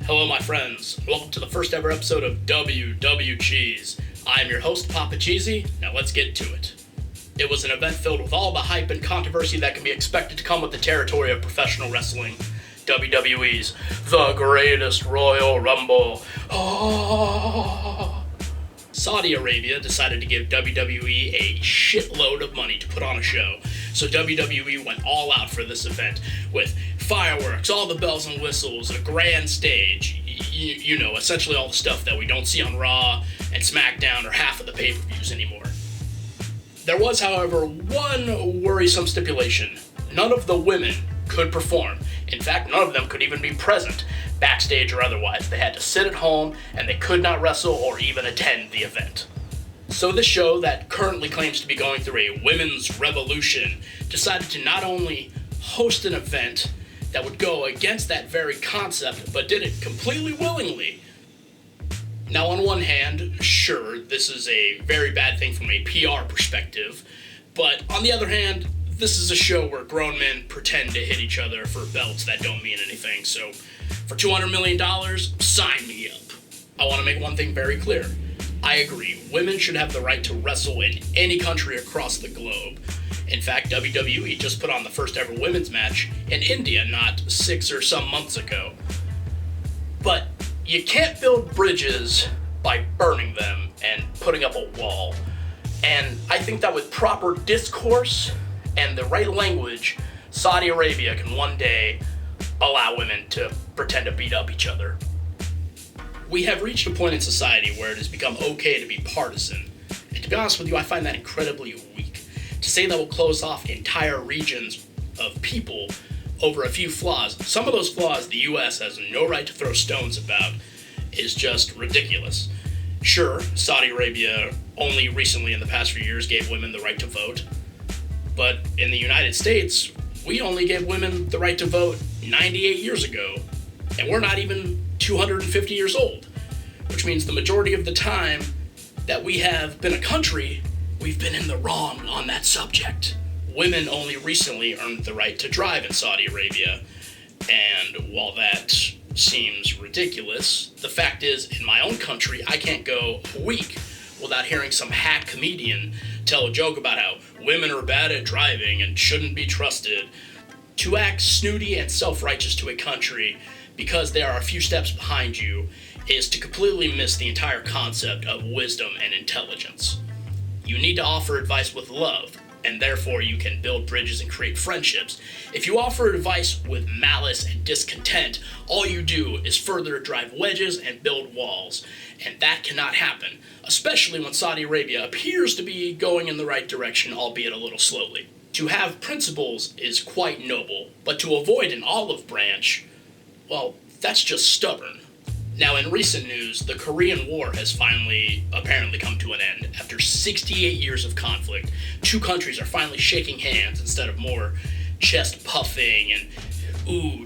Hello, my friends. Welcome to the first ever episode of WWCHEESE. I am your host, Papa Cheesy. Now let's get to it. It was an event filled with all the hype and controversy that can be expected to come with the territory of professional wrestling. WWE's The Greatest Royal Rumble. Saudi Arabia decided to give WWE a shitload of money to put on a show, so WWE went all out for this event with fireworks, all the bells and whistles, a grand stage, you know, essentially all the stuff that we don't see on Raw and SmackDown or half of the pay-per-views anymore. There was, however, one worrisome stipulation. None of the women could perform. In fact, none of them could even be present, backstage or otherwise. They had to sit at home, and they could not wrestle or even attend the event. So this show, that currently claims to be going through a women's revolution, decided to not only host an event that would go against that very concept, but did it completely willingly. Now, on one hand, sure, this is a very bad thing from a PR perspective, but on the other hand, this is a show where grown men pretend to hit each other for belts that don't mean anything, so for $200 million, sign me up. I want to make one thing very clear. I agree, women should have the right to wrestle in any country across the globe. In fact, WWE just put on the first ever women's match in India not 6 or some months ago. But you can't build bridges by burning them and putting up a wall. And I think that with proper discourse and the right language, Saudi Arabia can one day allow women to pretend to beat up each other. We have reached a point in society where it has become okay to be partisan. And to be honest with you, I find that incredibly weak. To say that we'll close off entire regions of people over a few flaws, some of those flaws the US has no right to throw stones about, is just ridiculous. Sure, Saudi Arabia only recently in the past few years gave women the right to vote, but in the United States, we only gave women the right to vote 98 years ago, and we're not even 250 years old, which means the majority of the time that we have been a country, we've been in the wrong on that subject. Women only recently earned the right to drive in Saudi Arabia, and while that seems ridiculous, the fact is, in my own country, I can't go a week without hearing some hack comedian tell a joke about how women are bad at driving and shouldn't be trusted. To act snooty and self-righteous to a country because they are a few steps behind you is to completely miss the entire concept of wisdom and intelligence. You need to offer advice with love, and therefore you can build bridges and create friendships. If you offer advice with malice and discontent, all you do is further drive wedges and build walls, and that cannot happen, especially when Saudi Arabia appears to be going in the right direction, albeit a little slowly. To have principles is quite noble, but to avoid an olive branch, well, that's just stubborn. Now, in recent news, the Korean War has finally apparently come to an end. After 68 years of conflict, two countries are finally shaking hands instead of more chest puffing and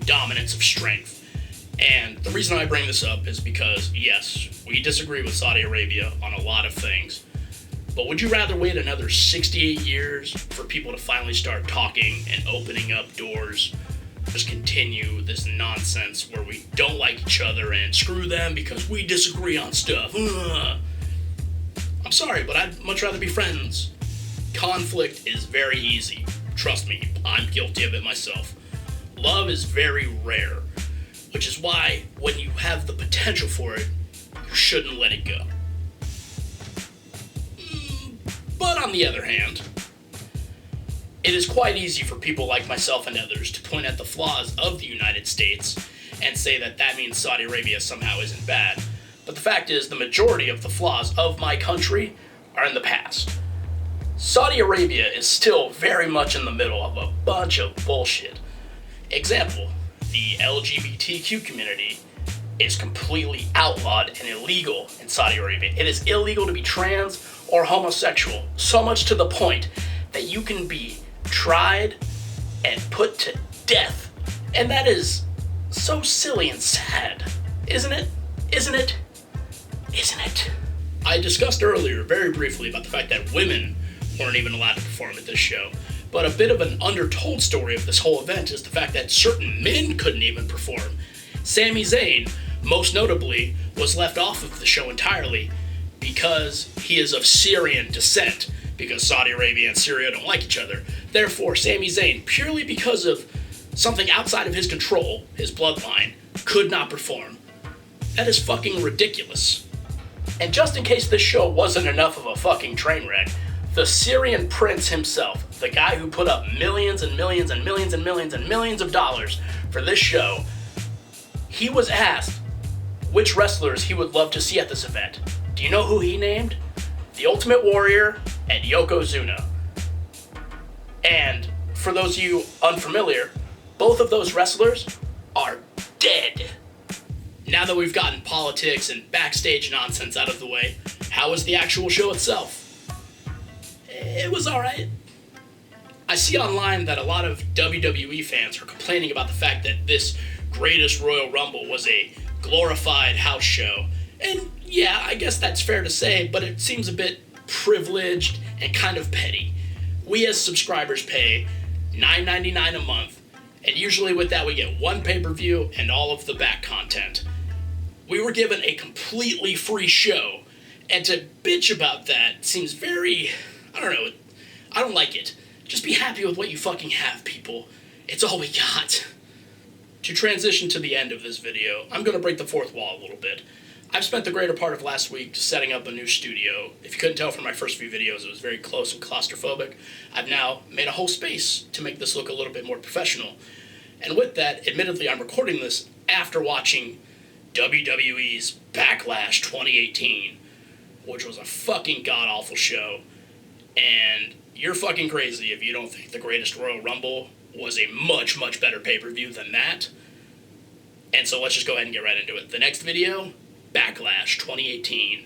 dominance of strength. And the reason I bring this up is because, yes, we disagree with Saudi Arabia on a lot of things, but would you rather wait another 68 years for people to finally start talking and opening up doors? Just continue this nonsense where we don't like each other and screw them because we disagree on stuff. I'm sorry, but I'd much rather be friends. Conflict is very easy. Trust me, I'm guilty of it myself. Love is very rare, which is why when you have the potential for it, you shouldn't let it go. But on the other hand, it is quite easy for people like myself and others to point at the flaws of the United States and say that that means Saudi Arabia somehow isn't bad. But the fact is, the majority of the flaws of my country are in the past. Saudi Arabia is still very much in the middle of a bunch of bullshit. Example, the LGBTQ community is completely outlawed and illegal in Saudi Arabia. It is illegal to be trans or homosexual, so much to the point that you can be tried and put to death. And that is so silly and sad, isn't it? Isn't it? Isn't it? I discussed earlier very briefly about the fact that women weren't even allowed to perform at this show, but a bit of an undertold story of this whole event is the fact that certain men couldn't even perform. Sami Zayn, most notably, was left off of the show entirely because he is of Syrian descent, because Saudi Arabia and Syria don't like each other. Therefore, Sami Zayn, purely because of something outside of his control, his bloodline, could not perform. That is fucking ridiculous. And just in case this show wasn't enough of a fucking train wreck, the Syrian prince himself, the guy who put up millions and millions and millions and millions and millions of dollars for this show, he was asked which wrestlers he would love to see at this event. Do you know who he named? The Ultimate Warrior and Yokozuna. And for those of you unfamiliar, both of those wrestlers are dead. Now that we've gotten politics and backstage nonsense out of the way, how was the actual show itself? It was alright. I see online that a lot of WWE fans are complaining about the fact that this Greatest Royal Rumble was a glorified house show. And yeah, I guess that's fair to say, but it seems a bit privileged and kind of petty. We as subscribers pay $9.99 a month, and usually with that we get one pay-per-view and all of the back content. We were given a completely free show, and to bitch about that seems very, I don't like it. Just be happy with what you fucking have, people. It's all we got. To transition to the end of this video, I'm going to break the fourth wall a little bit. I've spent the greater part of last week setting up a new studio. If you couldn't tell from my first few videos, it was very close and claustrophobic. I've now made a whole space to make this look a little bit more professional. And with that, admittedly, I'm recording this after watching WWE's Backlash 2018, which was a fucking god-awful show. And you're fucking crazy if you don't think the Greatest Royal Rumble was a much, much better pay-per-view than that. And so let's just go ahead and get right into it. The next video, Backlash 2018.